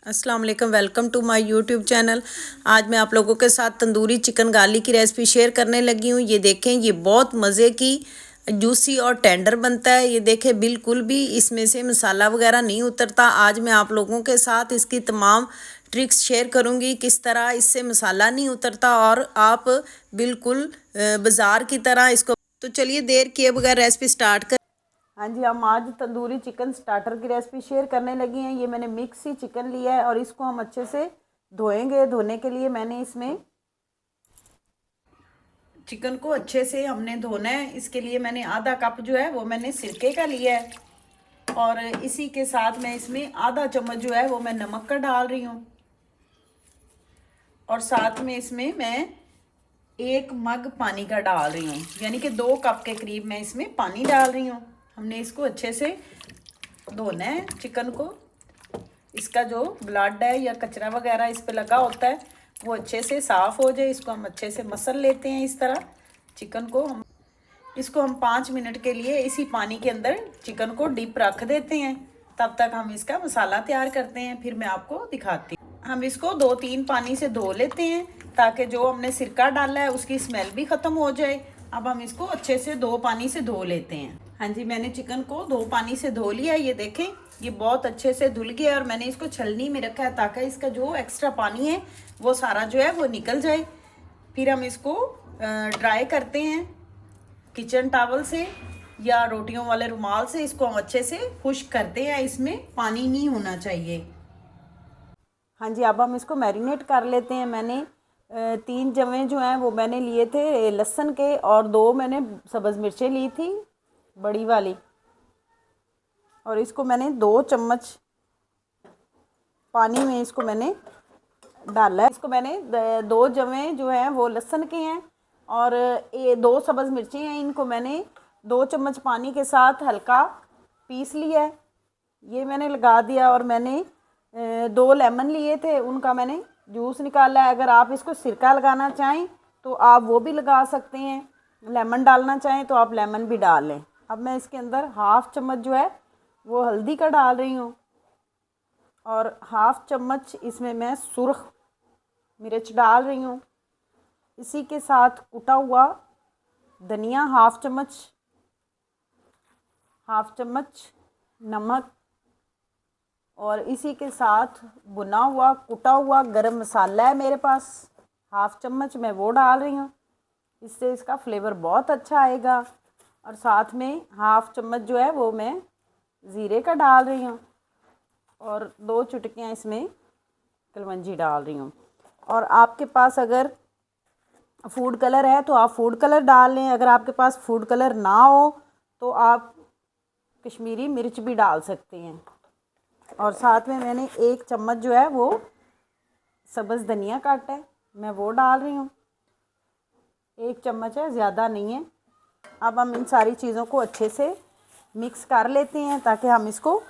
अस्सलाम वालेकुम, welcome to my YouTube channel. आज मैं आप लोगों के साथ तंदूरी चिकन गार्लिक की रेसिपी शेयर करने लगी हूँ। ये देखें, ये बहुत मज़े की जूसी और टेंडर बनता है। ये देखें, बिल्कुल भी इसमें से मसाला वगैरह नहीं उतरता। आज मैं आप लोगों के साथ इसकी तमाम ट्रिक्स शेयर करूँगी, किस तरह इससे मसाला नहीं उतरता और आप बिल्कुल बाज़ार की तरह इसको। तो चलिए देर किए बगैर रेसिपी स्टार्ट कर। हाँ जी, हम आज तंदूरी चिकन स्टार्टर की रेसिपी शेयर करने लगी हैं। ये मैंने मिक्स ही चिकन लिया है और इसको हम अच्छे से धोएंगे। धोने के लिए मैंने इसमें चिकन को अच्छे से हमने धोना है। इसके लिए मैंने आधा कप जो है वो मैंने सिरके का लिया है और इसी के साथ मैं इसमें आधा चम्मच जो है वो मैं नमक का डाल रही हूँ और साथ में इसमें मैं 1 मग पानी का डाल रही हूँ, यानी कि 2 कप के करीब मैं इसमें पानी डाल रही हूँ। हमने इसको अच्छे से धोना है चिकन को। इसका जो ब्लड है या कचरा वगैरह इस पे लगा होता है वो अच्छे से साफ़ हो जाए। इसको हम अच्छे से मसल लेते हैं। इस तरह चिकन को हम 5 मिनट के लिए इसी पानी के अंदर चिकन को डीप रख देते हैं। तब तक हम इसका मसाला तैयार करते हैं, फिर मैं आपको दिखाती हूँ। हम इसको 2-3 पानी से धो लेते हैं ताकि जो हमने सिरका डाला है उसकी स्मेल भी ख़त्म हो जाए। अब हम इसको अच्छे से 2 पानी से धो लेते हैं। हाँ जी, मैंने चिकन को 2 पानी से धो लिया है। ये देखें, ये बहुत अच्छे से धुल गया और मैंने इसको छलनी में रखा है ताकि इसका जो एक्स्ट्रा पानी है वो सारा जो है वो निकल जाए। फिर हम इसको ड्राई करते हैं किचन टॉवल से या रोटियों वाले रुमाल से। इसको हम अच्छे से खुश्क करते हैं, इसमें पानी नहीं होना चाहिए। हाँ जी, अब हम इसको मैरिनेट कर लेते हैं। मैंने 3 जवे जो हैं वो मैंने लिए थे लहसुन के और 2 मैंने सब्ज़ मिर्चें ली थी बड़ी वाली, और इसको मैंने 2 चम्मच पानी में इसको मैंने डाला है। इसको मैंने 2 जवे जो हैं वो लहसुन के हैं और ये 2 सब्ज़ मिर्ची हैं। इनको मैंने 2 चम्मच पानी के साथ हल्का पीस लिया है। ये मैंने लगा दिया और मैंने 2 लेमन लिए थे, उनका मैंने जूस निकाला है। अगर आप इसको सिरका लगाना चाहें तो आप वो भी लगा सकते हैं, लेमन डालना चाहें तो आप लेमन भी डाल लें। अब मैं इसके अंदर 1/2 चम्मच जो है वो हल्दी का डाल रही हूँ और 1/2 चम्मच इसमें मैं सुर्ख मिर्च डाल रही हूँ। इसी के साथ कुटा हुआ धनिया 1/2 चम्मच, 1/2 चम्मच नमक और इसी के साथ भुना हुआ कुटा हुआ गरम मसाला है मेरे पास 1/2 चम्मच, मैं वो डाल रही हूँ। इससे इसका फ्लेवर बहुत अच्छा आएगा। और साथ में 1/2 चम्मच जो है वो मैं ज़ीरे का डाल रही हूँ और 2 चुटकियाँ इसमें कलवंजी डाल रही हूँ। और आपके पास अगर फूड कलर है तो आप फूड कलर डाल लें। अगर आपके पास फूड कलर ना हो तो आप कश्मीरी मिर्च भी डाल सकते हैं। और साथ में मैंने 1 चम्मच जो है वो सब्ज़ धनिया काटा है, मैं वो डाल रही हूँ। 1 चम्मच है, ज़्यादा नहीं है। अब हम इन सारी चीज़ों को अच्छे से मिक्स कर लेते हैं ताकि हम इसको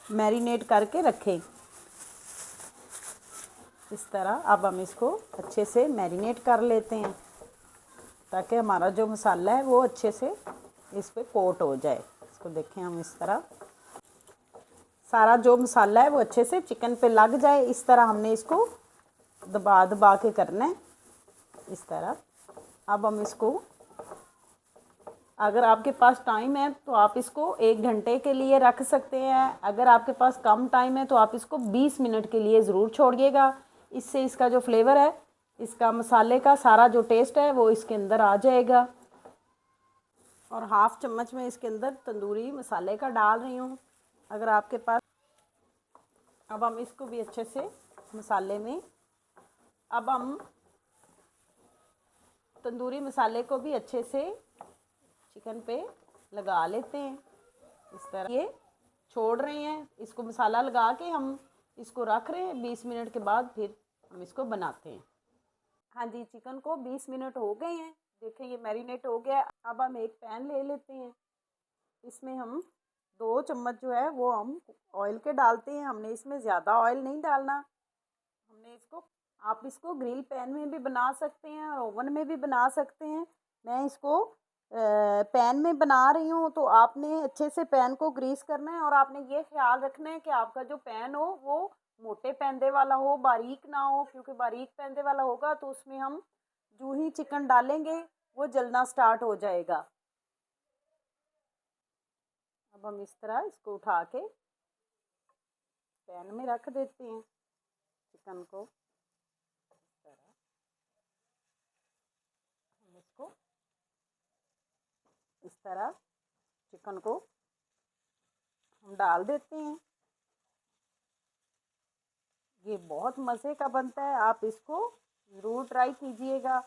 मैरिनेट करके रखें। इस तरह अब हम इसको अच्छे से मैरिनेट कर लेते हैं ताकि हमारा जो मसाला है वो अच्छे से इस पर कोट हो जाए। इसको देखें, हम इस तरह सारा जो मसाला है वो अच्छे से चिकन पे लग जाए। इस तरह हमने इसको दबा दबा के करना है, इस तरह। अब हम इसको, अगर आपके पास टाइम है तो आप इसको 1 घंटे के लिए रख सकते हैं। अगर आपके पास कम टाइम है तो आप इसको 20 मिनट के लिए ज़रूर छोड़िएगा। इससे इसका जो फ्लेवर है, इसका मसाले का सारा जो टेस्ट है वो इसके अंदर आ जाएगा। और 1/2 चम्मच में इसके अंदर तंदूरी मसाले का डाल रही हूँ, अगर आपके पास। अब हम इसको भी अच्छे से मसाले में, अब हम तंदूरी मसाले को भी अच्छे से चिकन पे लगा लेते हैं। इस तरह ये छोड़ रहे हैं, इसको मसाला लगा के हम इसको रख रहे हैं। 20 मिनट के बाद फिर हम इसको बनाते हैं। हाँ जी, चिकन को 20 मिनट हो गए हैं। देखिए ये मैरिनेट हो गया है। अब हम एक पैन ले लेते हैं, इसमें हम 2 चम्मच जो है वो हम ऑयल के डालते हैं। हमने इसमें ज़्यादा ऑयल नहीं डालना। हमने इसको, आप इसको ग्रिल पैन में भी बना सकते हैं और ओवन में भी बना सकते हैं। मैं इसको पैन में बना रही हूँ तो आपने अच्छे से पैन को ग्रीस करना है और आपने ये ख्याल रखना है कि आपका जो पैन हो वो मोटे पैंदे वाला हो, बारीक ना हो, क्योंकि बारीक पैंदे वाला होगा तो उसमें हम जो ही चिकन डालेंगे वो जलना स्टार्ट हो जाएगा। अब हम इस तरह इसको उठा के पैन में रख देते हैं चिकन को। इस तरह हम इसको इस तरह चिकन को हम डाल देते हैं। ये बहुत मज़े का बनता है, आप इसको ज़रूर ट्राई कीजिएगा,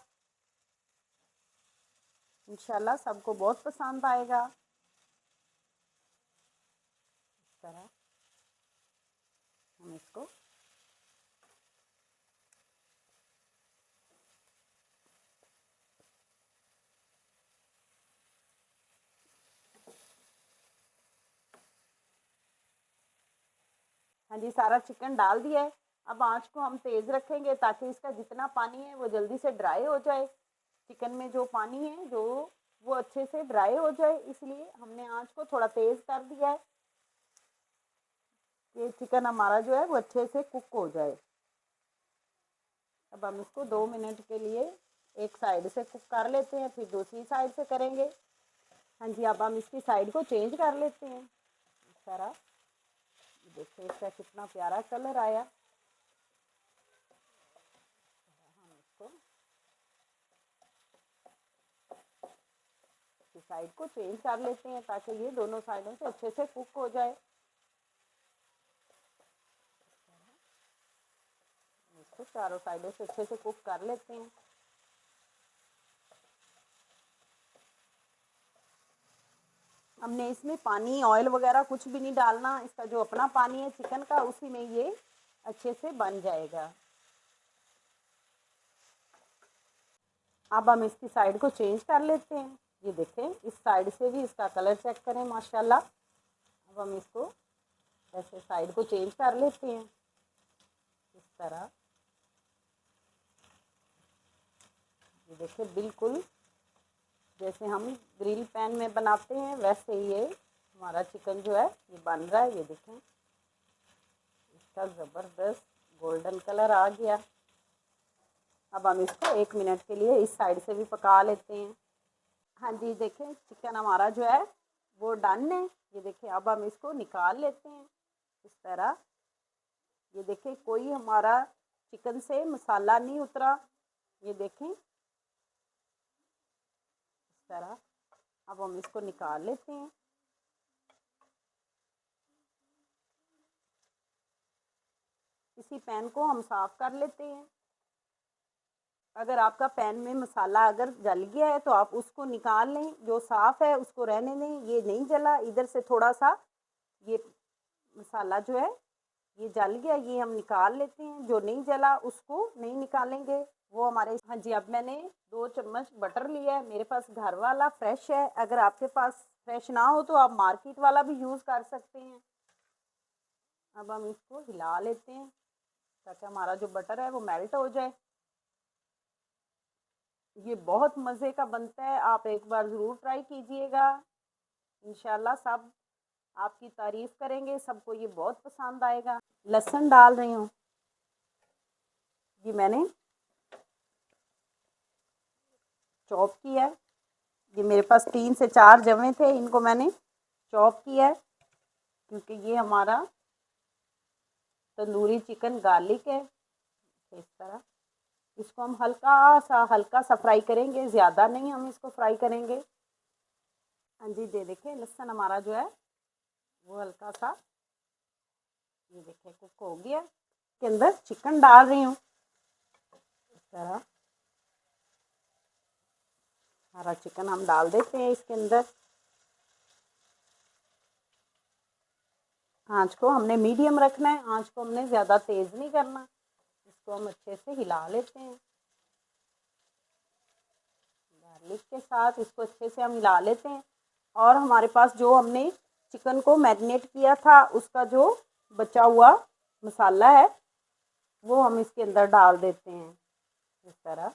इंशाल्लाह सबको बहुत पसंद आएगा। इस तरह हम इसको हाँ जी, सारा चिकन डाल दिया है। अब आँच को हम तेज़ रखेंगे ताकि इसका जितना पानी है वो जल्दी से ड्राई हो जाए। चिकन में जो पानी है जो वो अच्छे से ड्राई हो जाए, इसलिए हमने आँच को थोड़ा तेज़ कर दिया है कि चिकन हमारा जो है वो अच्छे से कुक हो जाए। अब हम इसको 2 मिनट के लिए एक साइड से कुक कर लेते हैं, फिर दूसरी साइड से करेंगे। हाँ जी, अब हम इसकी साइड को चेंज कर लेते हैं। इस तरह देखिए इसका कितना प्यारा कलर आया। हम इसको साइड को चेंज कर लेते हैं ताकि ये दोनों साइडों से अच्छे से कुक हो जाए। इसको चारों साइडों से अच्छे से कुक कर लेते हैं। हमने इसमें पानी, ऑयल वगैरह कुछ भी नहीं डालना, इसका जो अपना पानी है चिकन का उसी में ये अच्छे से बन जाएगा। अब हम इसकी साइड को चेंज कर लेते हैं। ये देखें इस साइड से भी इसका कलर चेक करें माशाल्लाह। अब हम इसको ऐसे साइड को चेंज कर लेते हैं इस तरह। ये देखें बिल्कुल जैसे हम ग्रिल पैन में बनाते हैं वैसे ये हमारा चिकन जो है ये बन रहा है। ये देखें इसका ज़बरदस्त गोल्डन कलर आ गया। अब हम इसको 1 मिनट के लिए इस साइड से भी पका लेते हैं। हाँ जी, देखें चिकन हमारा जो है वो डन है। ये देखें अब हम इसको निकाल लेते हैं इस तरह। ये देखें कोई हमारा चिकन से मसाला नहीं उतरा। ये देखें इस तरह। अब हम इसको निकाल लेते हैं। इसी पैन को हम साफ़ कर लेते हैं। अगर आपका पैन में मसाला अगर जल गया है तो आप उसको निकाल लें, जो साफ़ है उसको रहने दें। ये नहीं जला, इधर से थोड़ा सा ये मसाला जो है ये जल गया, ये हम निकाल लेते हैं। जो नहीं जला उसको नहीं निकालेंगे, वो हमारे। हाँ जी, अब मैंने 2 चम्मच बटर लिया है, मेरे पास घर वाला फ्रेश है। अगर आपके पास फ्रेश ना हो तो आप मार्केट वाला भी यूज़ कर सकते हैं। अब हम इसको हिला लेते हैं ताकि हमारा जो बटर है वो मेल्ट हो जाए। ये बहुत मज़े का बनता है, आप एक बार ज़रूर ट्राई कीजिएगा, इंशाल्लाह सब आपकी तारीफ़ करेंगे, सबको ये बहुत पसंद आएगा। लहसुन डाल रही हूँ। ये मैंने चॉप किया है। ये मेरे पास 3 से 4 जवे थे, इनको मैंने चॉप किया है क्योंकि ये हमारा तंदूरी चिकन गार्लिक है। इस तरह इसको हम हल्का सा फ्राई करेंगे, ज़्यादा नहीं हम इसको फ्राई करेंगे। हाँ जी, दे देखें लहसुन हमारा जो है वो हल्का सा ये देखें कुक हो गया। के अंदर चिकन डाल रही हूँ इस तरह। सारा चिकन हम डाल देते हैं इसके अंदर। आँच को हमने मीडियम रखना है, आँच को हमने ज़्यादा तेज़ नहीं करना। इसको हम अच्छे से हिला लेते हैं गार्लिक के साथ, इसको अच्छे से हम हिला लेते हैं। और हमारे पास जो हमने चिकन को मैरिनेट किया था उसका जो बचा हुआ मसाला है वो हम इसके अंदर डाल देते हैं इस तरह।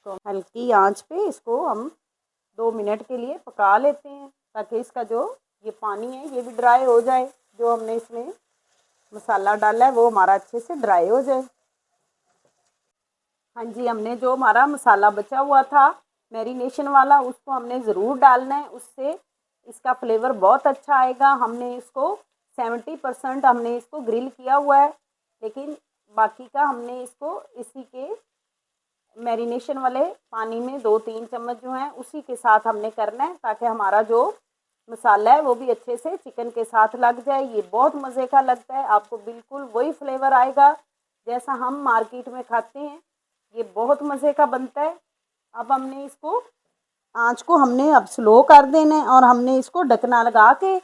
इसको हल्की आंच पे इसको हम 2 मिनट के लिए पका लेते हैं, ताकि इसका जो ये पानी है ये भी ड्राई हो जाए। जो हमने इसमें मसाला डाला है वो हमारा अच्छे से ड्राई हो जाए। हाँ जी, हमने जो हमारा मसाला बचा हुआ था मैरिनेशन वाला, उसको हमने ज़रूर डालना है, उससे इसका फ्लेवर बहुत अच्छा आएगा। हमने इसको 70% हमने इसको ग्रिल किया हुआ है, लेकिन बाकी का हमने इसको इसी के मैरिनेशन वाले पानी में 2-3 चम्मच जो हैं उसी के साथ हमने करना है, ताकि हमारा जो मसाला है वो भी अच्छे से चिकन के साथ लग जाए। ये बहुत मज़े का लगता है, आपको बिल्कुल वही फ्लेवर आएगा जैसा हम मार्केट में खाते हैं। ये बहुत मज़े का बनता है। अब हमने इसको आँच को हमने अब स्लो कर देना है और हमने इसको ढकना लगा के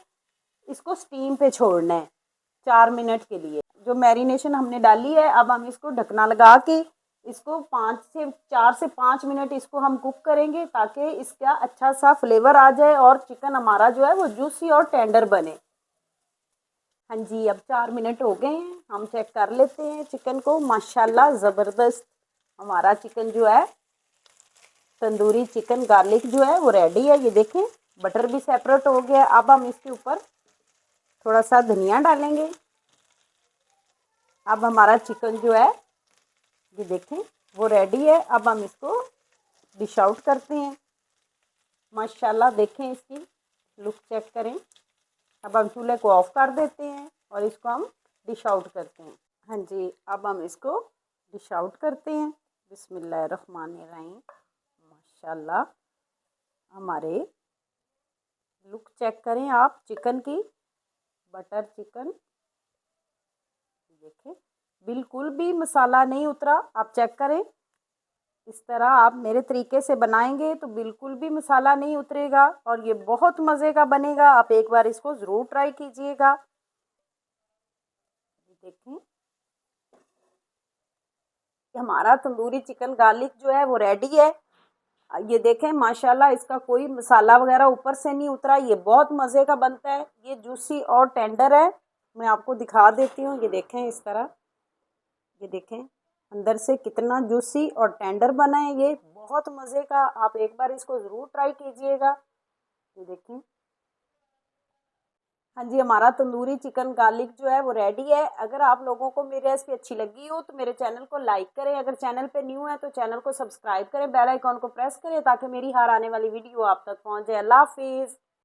इसको स्टीम पे छोड़ना है 4 मिनट के लिए। जो मैरिनेशन हमने डाली है, अब हम इसको ढकना लगा के इसको 4 से 5 मिनट इसको हम कुक करेंगे, ताकि इसका अच्छा सा फ्लेवर आ जाए और चिकन हमारा जो है वो जूसी और टेंडर बने। हाँ जी, अब 4 मिनट हो गए हैं, हम चेक कर लेते हैं चिकन को। माशाल्लाह ज़बरदस्त हमारा चिकन जो है, तंदूरी चिकन गार्लिक जो है वो रेडी है। ये देखें, बटर भी सेपरेट हो गया। अब हम इसके ऊपर थोड़ा सा धनिया डालेंगे। अब हमारा चिकन जो है ये देखें वो रेडी है। अब हम इसको डिश आउट करते हैं। माशाल्लाह देखें, इसकी लुक चेक करें। अब हम चूल्हे को ऑफ कर देते हैं और इसको हम डिश आउट करते हैं। हाँ जी, अब हम इसको डिश आउट करते हैं। बिस्मिल्लाहिर्रहमानिर्रहीम। माशाल्लाह हमारे लुक चेक करें आप चिकन की, बटर चिकन देखें, बिल्कुल भी मसाला नहीं उतरा। आप चेक करें, इस तरह आप मेरे तरीके से बनाएंगे तो बिल्कुल भी मसाला नहीं उतरेगा और ये बहुत मज़े का बनेगा। आप एक बार इसको ज़रूर ट्राई कीजिएगा। देखें, हमारा तंदूरी चिकन गार्लिक जो है वो रेडी है। ये देखें माशाल्लाह, इसका कोई मसाला वगैरह ऊपर से नहीं उतरा। ये बहुत मज़े का बनता है, ये जूसी और टेंडर है। मैं आपको दिखा देती हूँ। ये देखें इस तरह, ये देखें अंदर से कितना जूसी और टेंडर बना है। ये बहुत मज़े का, आप एक बार इसको ज़रूर ट्राई कीजिएगा। ये देखें, हाँ जी, हमारा तंदूरी चिकन गार्लिक जो है वो रेडी है। अगर आप लोगों को मेरी रेसिपी अच्छी लगी हो तो मेरे चैनल को लाइक करें। अगर चैनल पे न्यू है तो चैनल को सब्सक्राइब करें, बेल आइकॉन को प्रेस करें, ताकि मेरी हर आने वाली वीडियो आप तक पहुंच जाए। अल्लाह हाफिज़।